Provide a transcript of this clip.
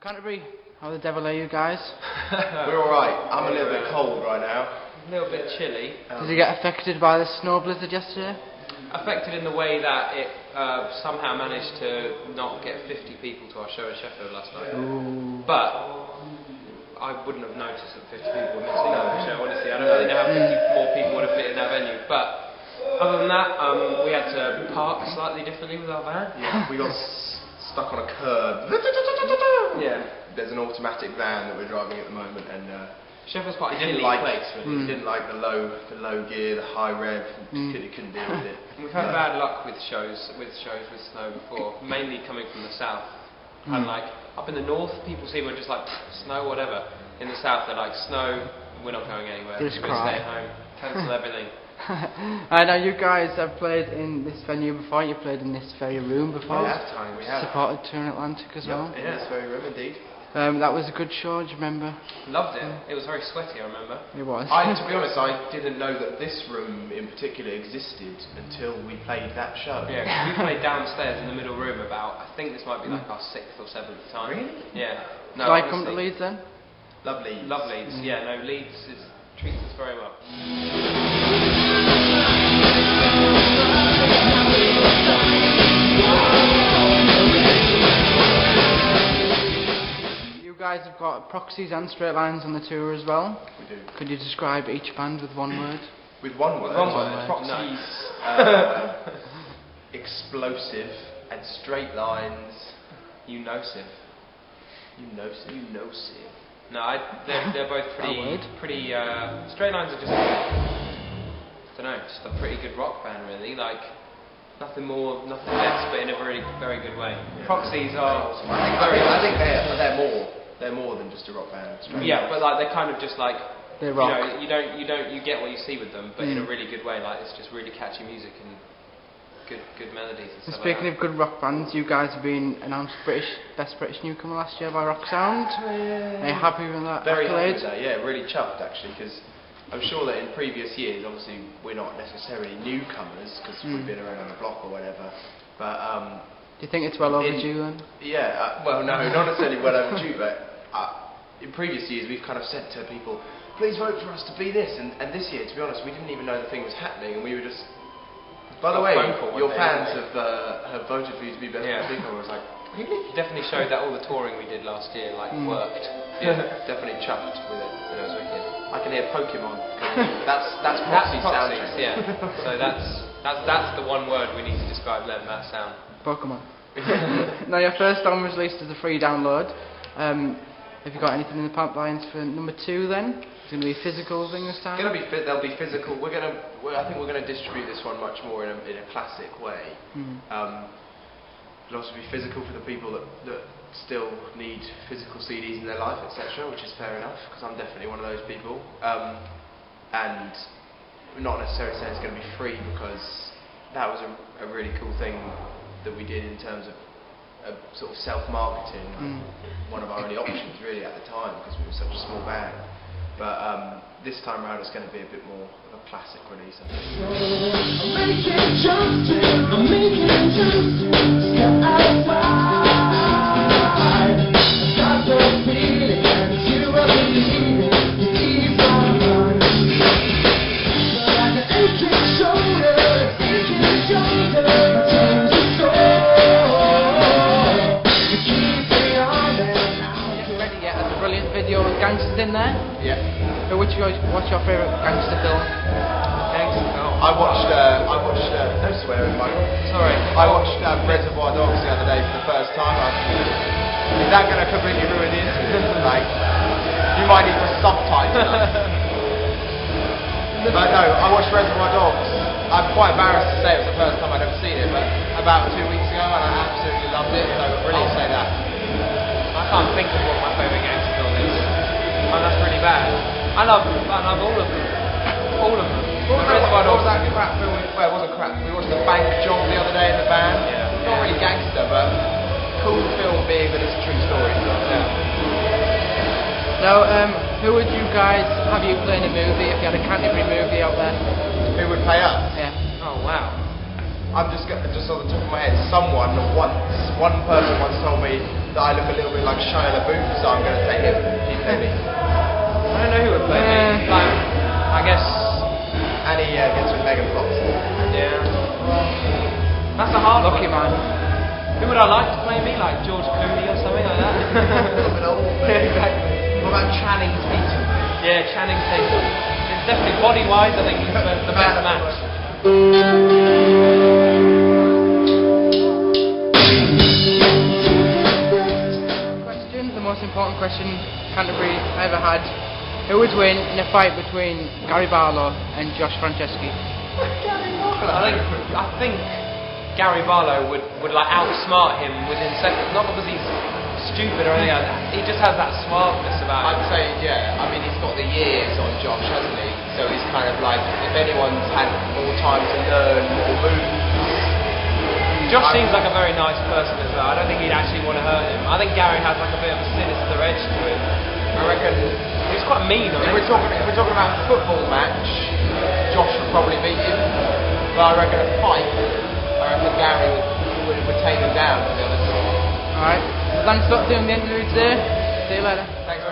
Canterbury, how the devil are you guys? We're alright. I'm a little bit cold right now. A little bit chilly. Did you get affected by the snow blizzard yesterday? Affected in the way that it somehow managed to not get 50 people to our show in Sheffield last night. Ooh. But I wouldn't have noticed that 50 people were missing out on the show, honestly. I don't really know how 50 more people would have fit in that venue. But other than that, we had to park slightly differently with our van. Yeah, we got stuck on a curb. Yeah. There's an automatic van that we're driving at the moment, and Sheffield's quite a he didn't hilly like place, really. He didn't like the low gear, the high rev. He couldn't deal with it. We've had bad luck with shows with snow before, mainly coming from the south. And like up in the north, people seem to just like snow, whatever. In the south, they're like snow. We're not going anywhere. Just we're staying home. Cancel everything. I know you guys have played in this venue before. You played in this very room before. We have. Supported Tour in Atlantic as well. Yeah, this very room indeed. That was a good show. Do you remember? Loved it. It was very sweaty. I remember. It was. To be honest, I didn't know that this room in particular existed until we played that show. Yeah, we played downstairs in the middle room about. I think this might be like our 6th or 7th time. Really? Yeah. No. Shall I come to Leeds then? Lovely. Love Leeds. Yeah. No, Leeds treats us very well. You guys have got proxies and straight lines on the tour as well. We do. Could you describe each band with one word? With one word. One word. Proxies, explosive, and straight lines. Unosive. Unosive. No, they're both pretty. Straight lines are just, I don't know, just a pretty good rock band, really. Like nothing more, nothing less, but in a very, very good way. Yeah. Proxies are. I think they're more. They're more than just a rock band. Yeah, but like they're kind of just like. They rock. You get what you see with them, but in a really good way. Like it's just really catchy music and good melodies and stuff. Speaking of good rock bands, you guys have been announced Best British Newcomer last year by Rock Sound. Are you happy with that? Very accolade? happy with that. Yeah, really chuffed actually, because I'm sure that in previous years, obviously we're not necessarily newcomers because we've been around the block or whatever. But do you think it's well overdue then? Yeah. Well, no, not necessarily well overdue, but in previous years we've kind of said to people, please vote for us to be this, and this year, to be honest, we didn't even know the thing was happening, and we were just. By the way, your fans have voted for you to be Best British Newcomer. I was like, really? It definitely showed that all the touring we did last year worked. Yeah, definitely chuffed with it. It was wicked. I can hear Pokemon. That's Proxy soundtrack. Yeah. So that's the one word we need to describe them. That sound. Pokemon. Now your first album was released as a free download. Have you got anything in the pipelines for number 2 then? It's going to be a physical thing this time? They'll be physical. I think we're going to distribute this one much more in a classic way. It'll also be physical for the people that still need physical CDs in their life, etc., which is fair enough, because I'm definitely one of those people. And we're not necessarily saying it's going to be free, because that was a really cool thing that we did in terms of sort of self-marketing. One of our only options really at the time, because we were such a small band. But this time around it's going to be a bit more of a classic release, I Gangsters in there? Yeah. So what's your favourite gangster film? Gangster film. I watched no swearing, Mike. Sorry. I watched Reservoir Dogs the other day for the first time. Is that going to completely ruin the interview? Like, you might need to subtitle that. But no, I watched Reservoir Dogs. I'm quite embarrassed to say it was the first time I'd ever seen it, but about 2 weeks ago, and I absolutely loved it. So I'll say that. I can't think of what my favourite gangster film is. Oh, that's really bad. I love all of them. All of them. What was that crap film? Well, it wasn't crap. We watched The Bank Job the other day in the van. Yeah. Not really gangster, but cool film being that it's a true story. Yeah. Now, who would you guys have you play in a movie if you had a Canterbury movie out there? Who would pay us? Yeah. Oh wow. I'm just on the top of my head. One person once told me, that I look a little bit like Shia LaBeouf, so I'm going to say him. He'd play me. I don't know who would play me. Like, I guess. And he gets with Megan Fox. Yeah. That's a hard Lucky one. man. Who would I like to play me? Like George Clooney or something like that? A little bit old. Exactly. What about Channing Tatum? Yeah, Channing Tatum. It's definitely body-wise, I think he's the best match. Question, the most important question Canterbury ever had. Who would win in a fight between Gary Barlow and Josh Franceschi? I think Gary Barlow would like outsmart him within seconds, not because he's stupid or anything like that. He just has that smartness about him. I'd say, yeah, I mean, he's got the years on Josh, hasn't he? So he's kind of like, if anyone's had more time to learn more moves. Josh seems like a very nice person as well. I don't think he'd actually want to hurt him. I think Gary has like a bit of a sinister edge to him. I reckon He's quite mean on if it. we're talking about a football match, Josh would probably beat him. But I reckon a fight, I reckon Gary would take him down, to be honest. Alright, so thanks for doing the interview today. See you later. Thanks.